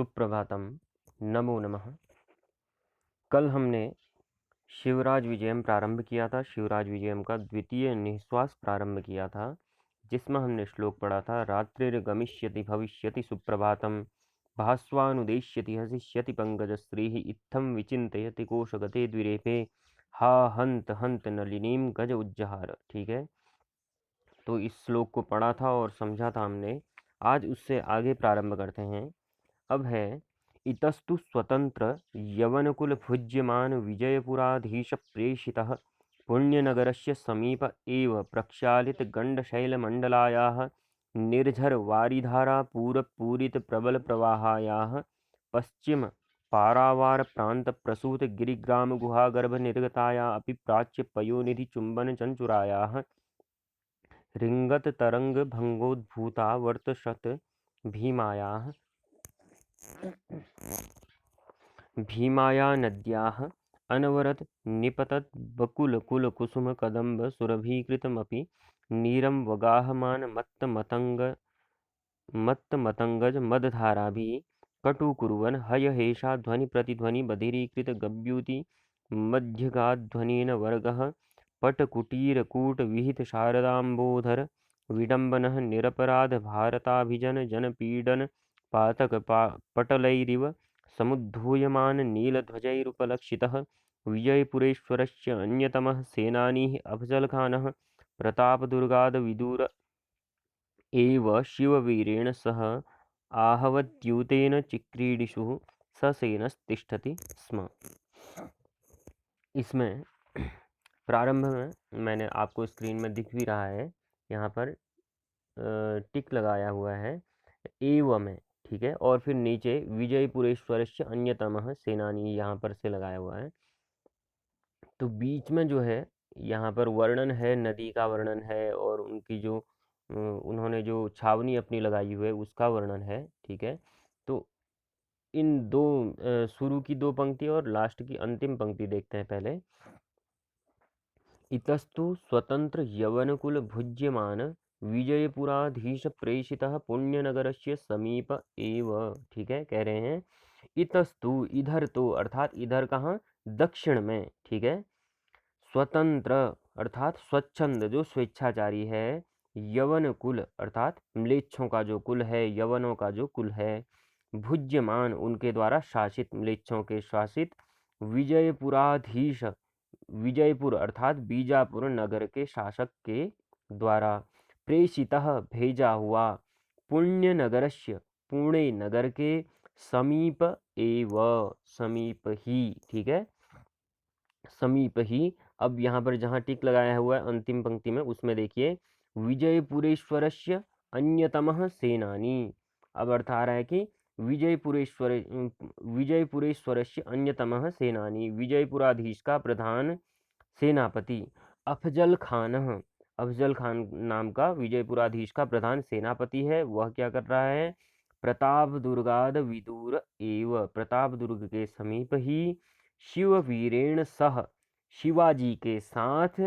सुप्रभातम। नमो नमः। कल हमने शिवराज विजयम प्रारंभ किया था। शिवराज विजयम का द्वितीय निःश्वास प्रारंभ किया था, जिसमें हमने श्लोक पढ़ा था। रात्रिर्गमिष्यति भविष्यति सुप्रभातम, भास्वानुदेश्यति हसिष्यति पंकजस्त्रीः, इत्थं विचिन्तयति कोशगते द्विरेफे, हा हंत हंत नलिनीम गज उज्जहार। ठीक है, तो इस श्लोक को पढ़ा था और समझा था हमने। आज उससे आगे प्रारंभ करते हैं। अब है इतस्तु स्वतंत्र यवनकुल भुज्यमान विजयपुराधीश प्रेषितः पुण्यनगरस्य समीप एव प्रक्षालित गण्डशैलमण्डलायाः निर्झर वारिधारा पूरपूरित प्रबल प्रवाहायाः पश्चिम पारावार प्रांत प्रसूत गिरिग्राम गुहागर्भ निर्गताया अपि प्राच्य पयोनिधि चुंबन चंचुरायाः रिंगत तरंग भंगोद्भूता वर्तशत भीमायाः भीमाया नद्याः अनवरत निपतत बकुल कुल कुसुम कदम्ब सुरभीकृतमपि नीरं वगाहमान मत्त मतंगज मदधाराभिः कटुकुर्वन् हयहेषा ध्वनि प्रतिध्वनि बधिरीकृत गव्यूति मध्यगाध्वनेन वर्गः पटकुटीरकूट विहित शारदाम्बोधर विडम्बनः निरपराध भारताभिजन जनपीडन पातक पटलैरिव समुद्धूयमान नीलध्वजैरुपलक्षितः विजयपुरेश्वरस्य अन्यतमः सेनानी अफजलखानः प्रतापदुर्गाद विदूर एव शिववीरेण सह आहवद्यूतेन चिक्रीडिषुः ससेनस्तिष्ठति स्म। इसमें प्रारंभ में मैंने आपको स्क्रीन में दिख भी रहा है, यहाँ पर टिक लगाया हुआ है एव में, ठीक है, और फिर नीचे विजयपुरेश्वरस्य अन्यतमः सेनानी यहाँ पर से लगाया हुआ है। तो बीच में जो है यहाँ पर वर्णन है, नदी का वर्णन है, और उनकी जो उन्होंने जो छावनी अपनी लगाई हुई है उसका वर्णन है। ठीक है, तो इन दो शुरू की दो पंक्ति और लास्ट की अंतिम पंक्ति देखते हैं पहले। इतस्तु स्वतंत्र यवनकुल भुज्यमान विजयपुराधीश प्रेषितः पुण्यनगरस्य समीप एव। ठीक है, कह रहे हैं इतस्तु इधर तो, अर्थात इधर कहाँ, दक्षिण में। ठीक है, स्वतंत्र अर्थात स्वच्छंद जो स्वेच्छाचारी है, यवन कुल अर्थात म्लेच्छों का जो कुल है, यवनों का जो कुल है, भुज्यमान उनके द्वारा शासित, म्लेच्छों के शासित, विजयपुराधीश विजयपुर अर्थात बीजापुर नगर के शासक के द्वारा, प्रेषितः भेजा हुआ, पुण्य नगरस्य पुणे नगर के, समीप एव समीप ही। ठीक है, समीप ही। अब यहाँ पर जहाँ टिक लगाया हुआ है अंतिम पंक्ति में, उसमें देखिए विजयपुरेश्वरस्य अन्यतमः सेनानी। अब अर्थ आ रहा है कि विजयपुरेश्वरस्य अन्यतमः सेनानी, विजयपुराधीश का प्रधान सेनापति, अफजल खान, अफजल खान नाम का विजयपुराधीश का प्रधान सेनापति है। वह क्या कर रहा है, प्रताप दुर्गाद विदूर एव, प्रताप दुर्ग के समीप ही, शिववीरेण सह शिवाजी के साथ,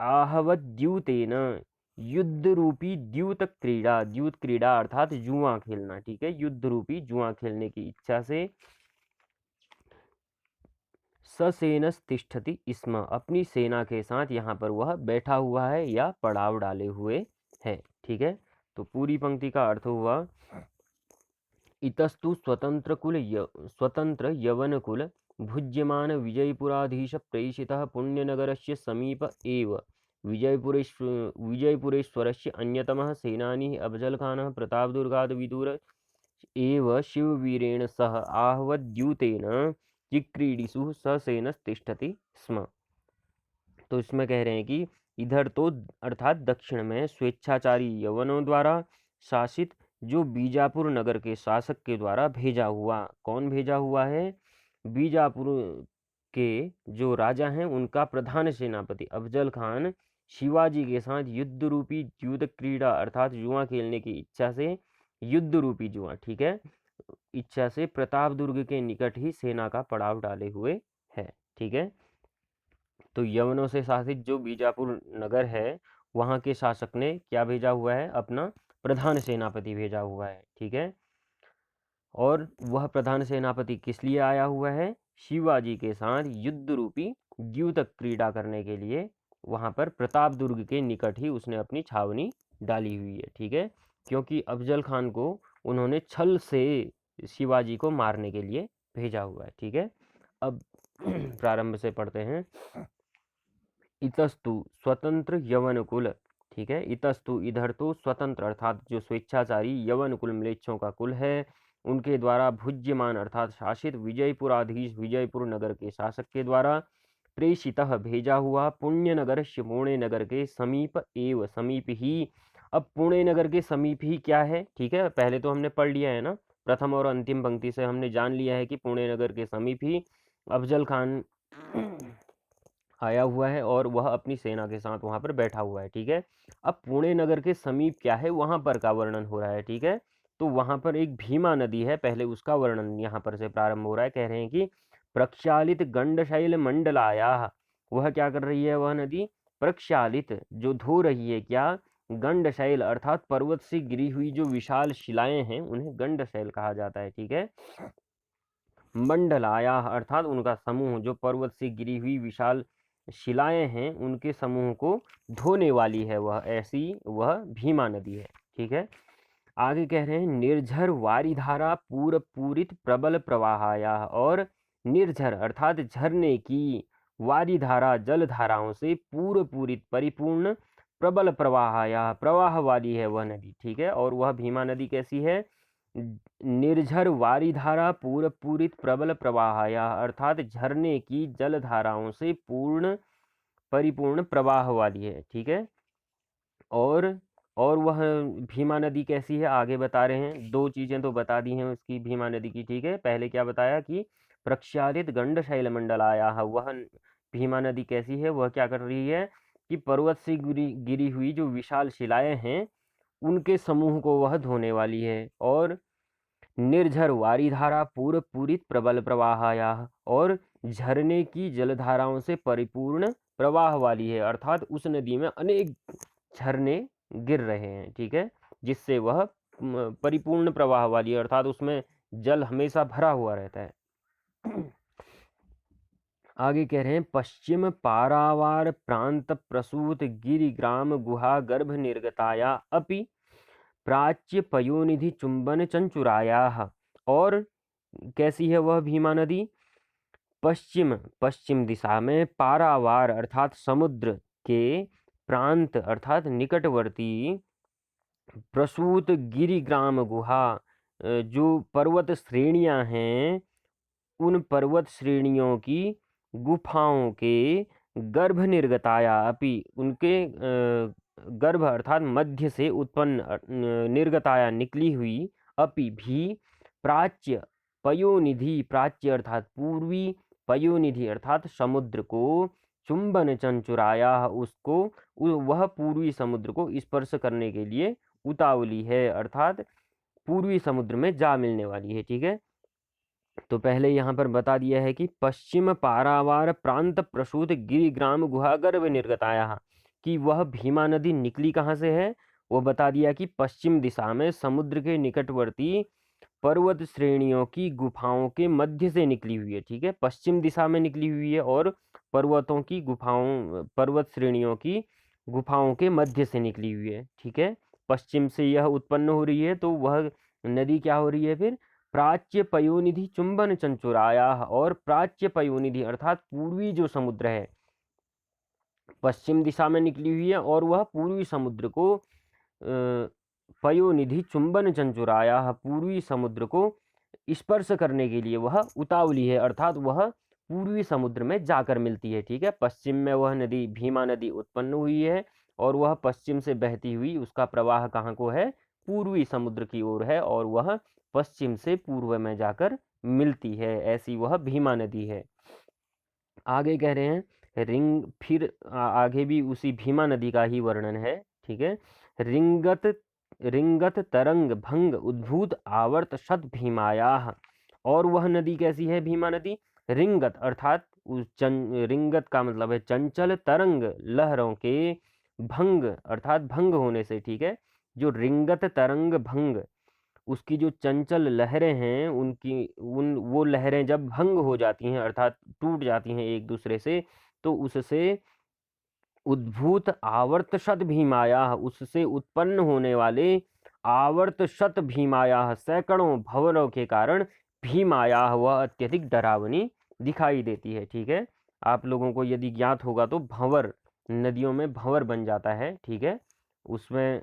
आहवद्यूतेन युद्ध रूपी द्यूत क्रीड़ा, द्यूत क्रीड़ा अर्थात जुआ खेलना। ठीक है, युद्ध रूपी जुआ खेलने की इच्छा से, ससेनस्तिष्ठति स्म, अपनी सेना के साथ यहाँ पर वह बैठा हुआ है या पड़ाव डाले हुए है। ठीक है, तो पूरी पंक्ति का अर्थ हुआ इतस्तु स्वतंत्र यवन कुल भुज्यमान विजयपुराधीश प्रेषितः पुण्यनगरस्य समीप एव विजयपुरेश्वरस्य अन्यतमः सेनानी अफजलखानः प्रतापदुर्गाद विदूर एव शिववीरेण सह आहवद्यूतेन चिक्रीडिषु ससेनस्तिष्ठति स्म। तो इसमें कह रहे हैं कि इधर तो अर्थात दक्षिण में स्वेच्छाचारी यवनों द्वारा शासित, जो बीजापुर नगर के शासक के द्वारा भेजा हुआ। कौन भेजा हुआ है, बीजापुर के जो राजा हैं उनका प्रधान सेनापति अफजल खान शिवाजी के साथ युद्ध रूपी युद्ध क्रीड़ा अर्थात जुआ खेलने की इच्छा से, युद्ध रूपी जुआ, ठीक है, इच्छा से प्रताप दुर्ग के निकट ही सेना का पड़ाव डाले हुए है। ठीक है, तो यवनों से शासित जो बीजापुर नगर है वहाँ के शासक ने क्या भेजा हुआ है, अपना प्रधान सेनापति भेजा हुआ है। ठीक है, और वह प्रधान सेनापति किस लिए आया हुआ है? शिवाजी के साथ युद्ध रूपी द्यूतक क्रीड़ा करने के लिए वहाँ पर प्रताप दुर्ग के निकट ही उसने अपनी छावनी डाली हुई है। ठीक है, क्योंकि अफजल खान को उन्होंने छल से शिवाजी को मारने के लिए भेजा हुआ है। ठीक है, अब प्रारंभ से पढ़ते हैं। इतस्तु स्वतंत्र यवन कुल। ठीक है, इतस्तु इधर तो स्वतंत्र अर्थात जो स्वेच्छाचारी यवन कुल म्लेच्छों का कुल है, उनके द्वारा भुज्यमान अर्थात शासित विजयपुराधीश विजयपुर नगर के शासक के द्वारा प्रेषितः भेजा हुआ पुण्य नगर पुणे नगर के समीप एव समीप ही। अब पुणे नगर के समीप ही क्या है? ठीक है, पहले तो हमने पढ़ लिया है ना, प्रथम और अंतिम पंक्ति से हमने जान लिया है कि पुणे नगर के समीप ही अफजल खान आया हुआ है और वह अपनी सेना के साथ वहां पर बैठा हुआ है। ठीक है, अब पुणे नगर के समीप क्या है वहां पर का वर्णन हो रहा है। ठीक है, तो वहां पर एक भीमा नदी है, पहले उसका वर्णन यहाँ पर से प्रारंभ हो रहा है। कह रहे हैं कि प्रक्षालित गंडशैल मंडलाया, वह क्या कर रही है? वह नदी प्रक्षालित जो धो रही है क्या? गंडशैल अर्थात पर्वत से गिरी हुई जो विशाल शिलाएं हैं उन्हें गंडशैल कहा जाता है। ठीक है, मंडलाया अर्थात उनका समूह, जो पर्वत से गिरी हुई विशाल शिलाएं हैं उनके समूह को धोने वाली है वह, ऐसी वह भीमा नदी है। ठीक है, आगे कह रहे हैं निर्झर वारिधारा पूरित प्रबल प्रवाहाया, और निर्झर अर्थात झरने की, वारिधारा जल धाराओं से पूरित परिपूर्ण, प्रबल प्रवाहाया प्रवाह वाली है वह नदी। ठीक है, और वह भीमा नदी कैसी है? निर्झर वारिधारा पूरित प्रबल प्रवाहाया अर्थात झरने की जल धाराओं से परिपूर्ण प्रवाह वाली है। ठीक है, और वह भीमा नदी कैसी है आगे बता रहे हैं। दो चीजें तो बता दी हैं उसकी भीमा नदी की। ठीक है, पहले क्या बताया कि प्रक्षालित गंड शैल मंडल आया है, वह भीमा नदी कैसी है? वह क्या कर रही है कि पर्वत से गिरी हुई जो विशाल शिलाएं हैं उनके समूह को वह धोने वाली है। और निर्झर वारिधारा पूरित प्रबल प्रवाहाया, और झरने की जलधाराओं से परिपूर्ण प्रवाह वाली है, अर्थात उस नदी में अनेक झरने गिर रहे हैं। ठीक है, जिससे वह परिपूर्ण प्रवाह वाली है, अर्थात उसमें जल हमेशा भरा हुआ रहता है। आगे कह रहे हैं पश्चिम पारावार प्रांत प्रसूत गिरिग्राम गुहा गर्भ निर्गताया अपि प्राच्य पयोनिधि चुंबन चंचुराया, और कैसी है वह भीमा नदी? पश्चिम दिशा में पारावार अर्थात समुद्र के प्रांत अर्थात निकटवर्ती प्रसूत गिरिग्राम गुहा, जो पर्वत श्रेणियां हैं उन पर्वत श्रेणियों की गुफाओं के गर्भ निर्गताया अपि उनके गर्भ अर्थात मध्य से उत्पन्न निर्गताया निकली हुई अपि भी प्राच्य पयोनिधि, प्राच्य अर्थात पूर्वी, पयोनिधि अर्थात समुद्र को चुंबन चंचुराया उसको वह पूर्वी समुद्र को स्पर्श करने के लिए उतावली है, अर्थात पूर्वी समुद्र में जा मिलने वाली है। ठीक है, तो पहले यहाँ पर बता दिया है कि पश्चिम पारावार प्रांत प्रसूत गिरिग्राम गुहा गर्भ निर्गताया, कि वह भीमा नदी निकली कहाँ से है? वो बता दिया कि पश्चिम दिशा में समुद्र के निकटवर्ती पर्वत श्रेणियों की गुफाओं के मध्य से निकली हुई है। ठीक है, पश्चिम दिशा में निकली हुई है और पर्वतों की गुफाओं, पर्वत श्रेणियों की गुफाओं के मध्य से निकली हुई है। ठीक है, पश्चिम से यह उत्पन्न हो रही है, तो वह नदी क्या हो रही है फिर? प्राच्य पयोनिधि चुंबन चंचुराया, और प्राच्य पयोनिधि अर्थात पूर्वी जो समुद्र है पश्चिम दिशा में निकली हुई है और वह पूर्वी समुद्र को पयोनिधि चुंबन चंचुराया, पूर्वी समुद्र को स्पर्श करने के लिए वह उतावली है, अर्थात वह पूर्वी समुद्र में जाकर मिलती है। ठीक है, पश्चिम में वह नदी भीमा नदी उत्पन्न हुई है और वह पश्चिम से बहती हुई उसका प्रवाह कहाँ को है? पूर्वी समुद्र की ओर है, और वह पश्चिम से पूर्व में जाकर मिलती है, ऐसी वह भीमा नदी है। आगे कह रहे हैं फिर आगे भी उसी भीमा नदी का ही वर्णन है। ठीक है, रिंगत तरंग भंग उद्भूत आवर्त शत भीमाया, और वह नदी कैसी है भीमा नदी? रिंगत अर्थात रिंगत का मतलब है चंचल, तरंग लहरों के, भंग अर्थात भंग होने से। ठीक है, जो रिंगत तरंग भंग उसकी जो चंचल लहरें हैं वो लहरें जब भंग हो जाती हैं अर्थात टूट जाती हैं एक दूसरे से, तो उससे उद्भूत आवर्त शत भीमायाः, उससे उत्पन्न होने वाले आवर्त शत भीमायाः सैकड़ों भंवरों के कारण भीमायाः वह अत्यधिक डरावनी दिखाई देती है। ठीक है, आप लोगों को यदि ज्ञात होगा तो भंवर, नदियों में भंवर बन जाता है, ठीक है, उसमें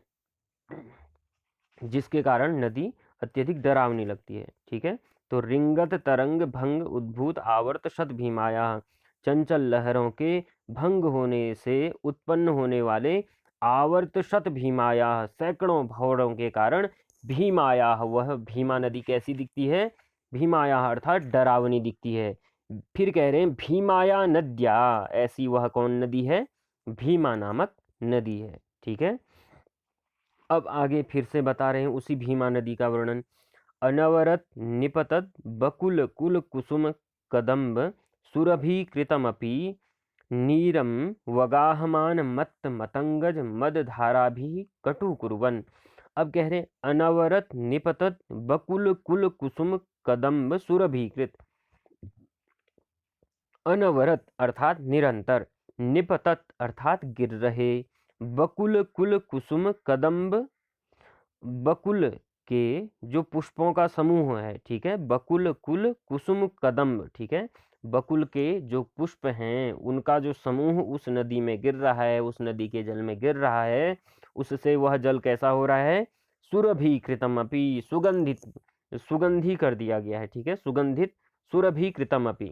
जिसके कारण नदी अत्यधिक डरावनी लगती है। ठीक है, तो रिंगत तरंग भंग उद्भूत आवर्त शत भीमायाः, चंचल लहरों के भंग होने से उत्पन्न होने वाले आवर्त शत भीमायाः सैकड़ों भंवरों के कारण भीमायाः वह भीमा नदी कैसी दिखती है? भीमायाः अर्थात डरावनी दिखती है। फिर कह रहे हैं भीमाया नद्या, ऐसी वह कौन नदी है? भीमा नामक नदी है। ठीक है, अब आगे फिर से बता रहे हैं उसी भीमा नदी का वर्णन। अनवरत निपतत बकुल कुल कुसुम कदम्ब सुरभिकृतमपि नीरम वगाहमान मत्त मतंगज मद धाराभिः कटु कुर्वन्। अब कह रहे अनवरत निपतत बकुल कुल कुसुम कदम्ब सुरभिकृत। अनवरत अर्थात निरंतर, निपतत अर्थात गिर रहे, बकुल कुल कुसुम कदम्ब बकुल के जो पुष्पों का समूह है, ठीक है, बकुल कुल कुसुम कदम्ब, ठीक है, बकुल के जो पुष्प हैं उनका जो समूह उस नदी में गिर रहा है, उस नदी के जल में गिर रहा है, उससे वह जल कैसा हो रहा है? सुरभिकृतम अपि, सुगंधित, सुगंधी कर दिया गया है। ठीक है, सुगंधित, सुरभिकृतम अपि,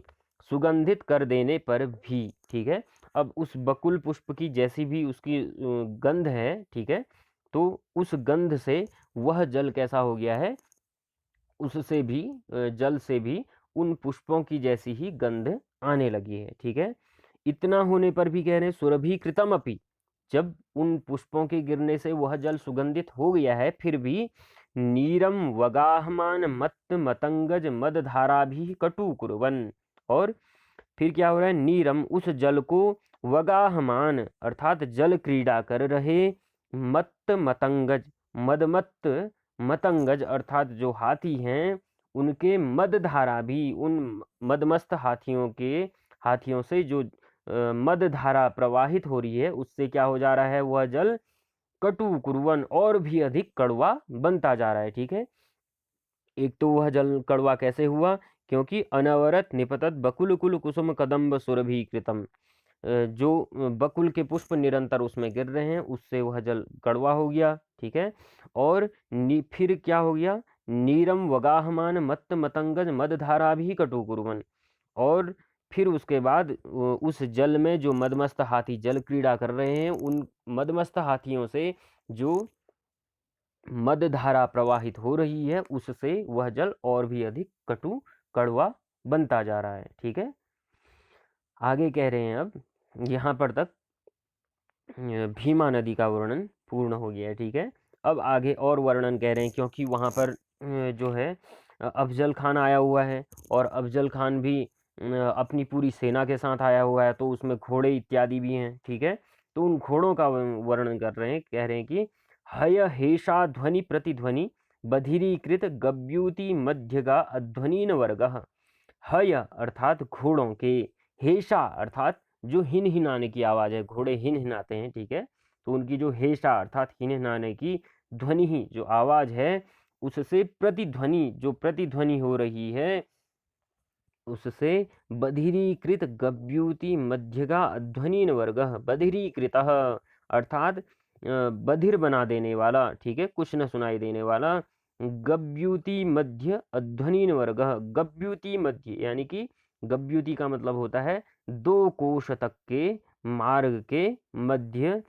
सुगंधित कर देने पर भी। ठीक है, अब उस बकुल पुष्प की जैसी भी उसकी गंध है, ठीक है, तो उस गंध से वह जल कैसा हो गया है? उससे भी जल से भी उन पुष्पों की जैसी ही गंध आने लगी है। ठीक है, इतना होने पर भी कह रहे हैं सुरभिकृतम अपि, जब उन पुष्पों के गिरने से वह जल सुगंधित हो गया है, फिर भी नीरम वगाहमान मत्त मतंगज मद धारा भी कटु कुर्वन्, और फिर क्या हो रहा है? नीरम उस जल को, वगाहमान अर्थात जल क्रीड़ा कर रहे, मत्त मतंगज मदमत्त, मतंगज अर्थात जो हाथी हैं उनके मद धारा भी, उन मदमस्त हाथियों से जो मद धारा प्रवाहित हो रही है उससे क्या हो जा रहा है? वह जल कटु कुर्वन और भी अधिक कड़वा बनता जा रहा है। ठीक है, एक तो वह जल कड़वा कैसे हुआ? क्योंकि अनवरत निपतत बकुल कुल कुसुम कदम्ब सुरभिकृतम, जो बकुल के पुष्प निरंतर उसमें गिर रहे हैं उससे वह जल कड़वा हो गया। ठीक है, और फिर क्या हो गया? नीरम वगाहमान मत्त मतंगज मद धारा भी कटु कुर्वन, और फिर उसके बाद उस जल में जो मदमस्त हाथी जल क्रीड़ा कर रहे हैं उन मदमस्त हाथियों से जो मद धारा प्रवाहित हो रही है उससे वह जल और भी अधिक कटु कड़वा बनता जा रहा है। ठीक है, आगे कह रहे हैं, अब यहाँ पर तक भीमा नदी का वर्णन पूर्ण हो गया है। ठीक है, अब आगे और वर्णन कह रहे हैं, क्योंकि वहाँ पर जो है अफजल खान आया हुआ है और अफजल खान भी अपनी पूरी सेना के साथ आया हुआ है, तो उसमें घोड़े इत्यादि भी हैं। ठीक है, तो उन घोड़ों का वर्णन कर रहे हैं, कह रहे हैं कि हय हेषा ध्वनि प्रतिध्वनि बधिरीकृत गव्यूति मध्यगा अध्वनीन वर्गः। हय अर्थात घोड़ों के, हेषा अर्थात जो हिन हिनाने की आवाज़ है, घोड़े हिन हिनाते हैं। ठीक है, तो उनकी जो हेषा अर्थात हिन हिनाने की ध्वनि ही जो आवाज़ है उससे प्रतिध्वनि, जो प्रतिध्वनि हो रही है उससे बधिरीकृत गव्यूति मध्यगा अध्वनीन वर्गः, बधिरीकृतः अर्थात बधिर बना देने वाला, ठीक है, कुछ न सुनाई देने वाला, गव्यूति मध्य अध्वनीन वर्गः, गव्यूति मध्य यानी कि गव्यूति का मतलब होता है 2 कोश तक के मार्ग के मध्य,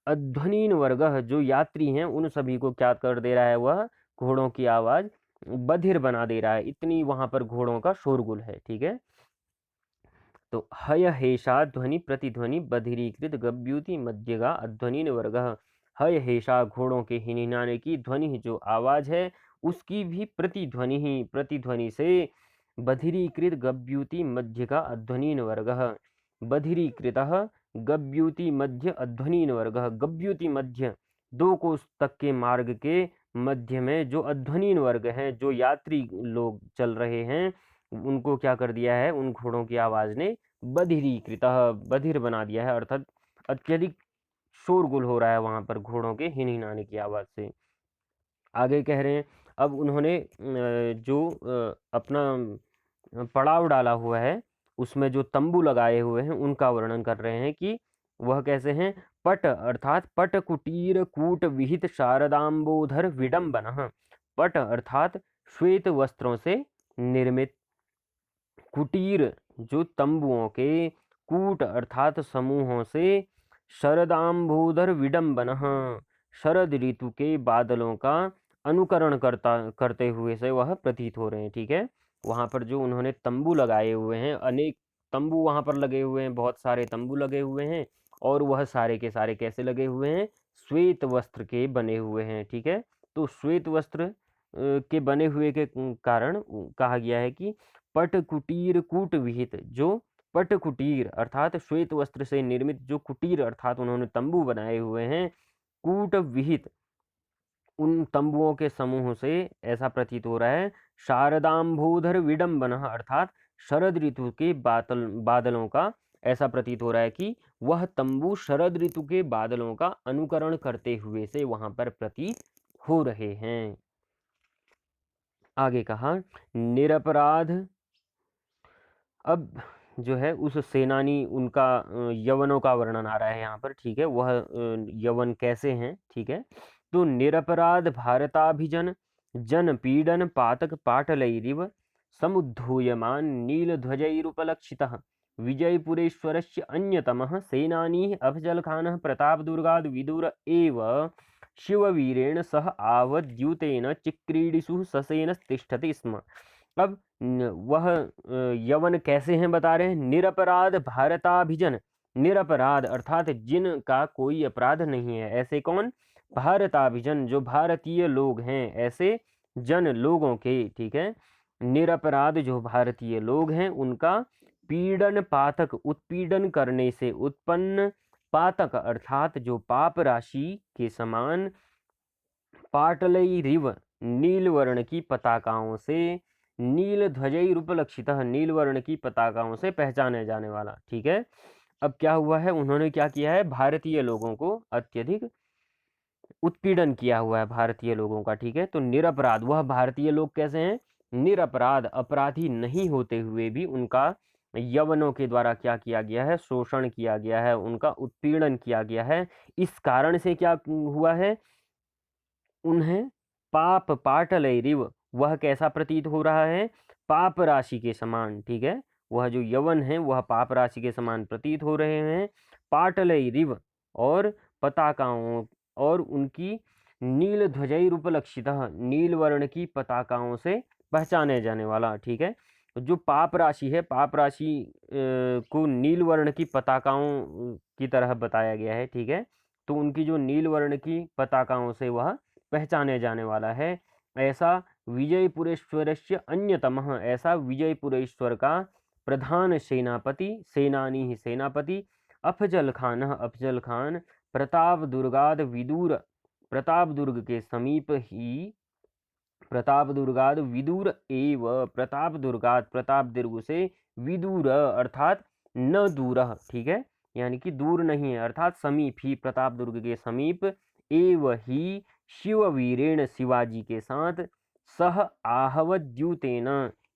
अध्वनीन वर्गः जो यात्री हैं उन सभी को क्या कर दे रहा है? वह घोड़ों की आवाज़ बधिर बना दे रहा है, इतनी वहाँ पर घोड़ों का शोरगुल है। ठीक है, तो हय हेषा ध्वनि प्रतिध्वनि बधिरीकृत गव्यूति मध्यगा अध्वनीन वर्गः, हय हेषा घोड़ों के हिनहिनाने की ध्वनि जो आवाज़ है उसकी भी प्रतिध्वनि ही, प्रतिध्वनि से बधिरीकृत गव्यूति मध्यगा अध्वनीन वर्गः, बधिरीकृतः गव्यूति मध्य अध्वनीन वर्गः, गव्यूति मध्य 2 कोस तक के मार्ग के मध्य में जो अध्वनीन वर्ग हैं, जो यात्री लोग चल रहे हैं, उनको क्या कर दिया है, उन घोड़ों की आवाज़ ने बधिरीकृतः, बधिर बना दिया है, अर्थात अत्यधिक शोरगुल हो रहा है वहाँ पर घोड़ों के हिनहिनाने की आवाज़ से। आगे कह रहे हैं, अब उन्होंने जो अपना पड़ाव डाला हुआ है, उसमें जो तंबू लगाए हुए हैं उनका वर्णन कर रहे हैं कि वह कैसे हैं। पट अर्थात पट कुटीर कूट विहित शारदाम्बोधर विडम्बनः, पट अर्थात श्वेत वस्त्रों से निर्मित, कुटीर जो तंबुओं के, कूट अर्थात समूहों से, शरदाम्बोधर विडम्बनः शरद ऋतु के बादलों का अनुकरण करते हुए से वह प्रतीत हो रहे हैं। ठीक है, वहाँ पर जो उन्होंने तंबू लगाए हुए हैं, अनेक तंबू वहाँ पर लगे हुए हैं, बहुत सारे तंबू लगे हुए हैं, और वह सारे के सारे कैसे लगे हुए हैं, श्वेत वस्त्र के बने हुए हैं। ठीक है, तो श्वेत वस्त्र के बने हुए के कारण कहा गया है कि पट कुटीर कूट विहित, जो पट कुटीर अर्थात श्वेत वस्त्र से निर्मित जो कुटीर अर्थात उन्होंने तंबू बनाए हुए हैं, कूट विहित उन तंबुओं के समूह से ऐसा प्रतीत हो रहा है, शारदाम्बोधर विडम्बनः अर्थात शरद ऋतु के बादलों का ऐसा प्रतीत हो रहा है कि वह तंबू शरद ऋतु के बादलों का अनुकरण करते हुए से वहां पर प्रतीत हो रहे हैं। आगे कहा निरपराध, अब जो है उस सेनानी उनका यवनों का वर्णन आ रहा है यहाँ पर। ठीक है, वह यवन कैसे हैं। ठीक है, तो निरपराध भारताभिजन जन पीडन पातक पाटलैरिव समुद्धूयमान नीलध्वजैरुपलक्षितः विजयपुरेश्वरस्य अन्यतमः सेनानी अफजलखानः प्रतापदुर्गाद् विदुर एव शिववीरेण सह आवद्यूतेन चिक्रीडिषु ससेन तिष्ठति स्म। अब वह यवन कैसे हैं बता रहे हैं, निरपराध भारताभिजन, निरपराध अर्थात जिनका कोई अपराध नहीं है, ऐसे कौन, भारताभिजन जो भारतीय लोग हैं, ऐसे जन लोगों के। ठीक है, निरपराध जो भारतीय लोग हैं उनका पीड़न पातक, उत्पीड़न करने से उत्पन्न, पातक अर्थात जो पाप राशि के समान, पाटलई रिव नील वर्ण की पताकाओं से, नील ध्वजैरुपलक्षितः नील वर्ण की पताकाओं से पहचाने जाने वाला। ठीक है, अब क्या हुआ है, उन्होंने क्या किया है, भारतीय लोगों को अत्यधिक उत्पीड़न किया हुआ है भारतीय लोगों का। ठीक है, तो निरपराध, वह भारतीय लोग कैसे हैं, निरपराध, अपराधी नहीं होते हुए भी उनका यवनों के द्वारा क्या किया गया है, शोषण किया गया है, उनका उत्पीड़न किया गया है। इस कारण से क्या हुआ है, उन्हें पाप पाटलैरिव, वह कैसा प्रतीत हो रहा है, पाप राशि के समान। ठीक है, वह जो यवन है वह पाप राशि के समान प्रतीत हो रहे हैं। पाटलैरिव और पताकाओं और उनकी नील ध्वजैरुपलक्षितः नील वर्ण की पताकाओं से पहचाने जाने वाला। ठीक है, जो पाप राशि है, पाप राशि को नील वर्ण की पताकाओं की तरह बताया गया है। ठीक है, तो उनकी जो नील वर्ण की पताकाओं से वह पहचाने जाने वाला है। ऐसा विजयपुरेश्वरस्य अन्यतमः, ऐसा विजयपुरेश्वर का प्रधान सेनापति, सेनानी ही सेनापति, अफजल खान, अफजल खान, प्रताप दुर्गाद विदुर, प्रताप दुर्ग के समीप ही, प्रताप दुर्गाद विदुर एव, प्रताप दुर्गाद प्रताप दुर्ग से, विदुर अर्थात न दूर। ठीक है, यानी कि दूर नहीं है, अर्थात समीप ही, प्रताप दुर्ग के समीप, एव ही शिववीरेण शिवाजी के साथ, सह आहवद्यूतेन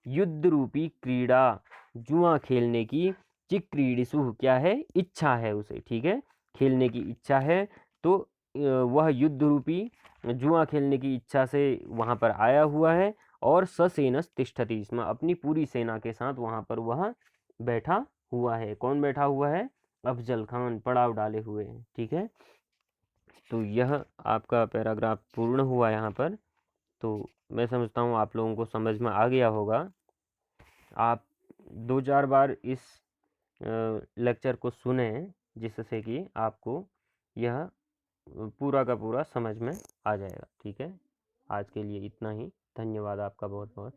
युद्ध रूपी क्रीड़ा, जुआ खेलने की, चिक्रीडिसु क्या है, इच्छा है उसे। ठीक है, खेलने की इच्छा है, तो वह युद्ध रूपी जुआ खेलने की इच्छा से वहाँ पर आया हुआ है, और ससेनस तिष्ठति, इसमें अपनी पूरी सेना के साथ वहाँ पर वह बैठा हुआ है। कौन बैठा हुआ है, अफजल खान पड़ाव डाले हुए हैं। ठीक है, तो यह आपका पैराग्राफ पूर्ण हुआ यहाँ पर। तो मैं समझता हूँ आप लोगों को समझ में आ गया होगा। आप 2-4 बार इस लेक्चर को सुने, जिससे कि आपको यह पूरा का पूरा समझ में आ जाएगा। ठीक है, आज के लिए इतना ही। धन्यवाद आपका बहुत बहुत।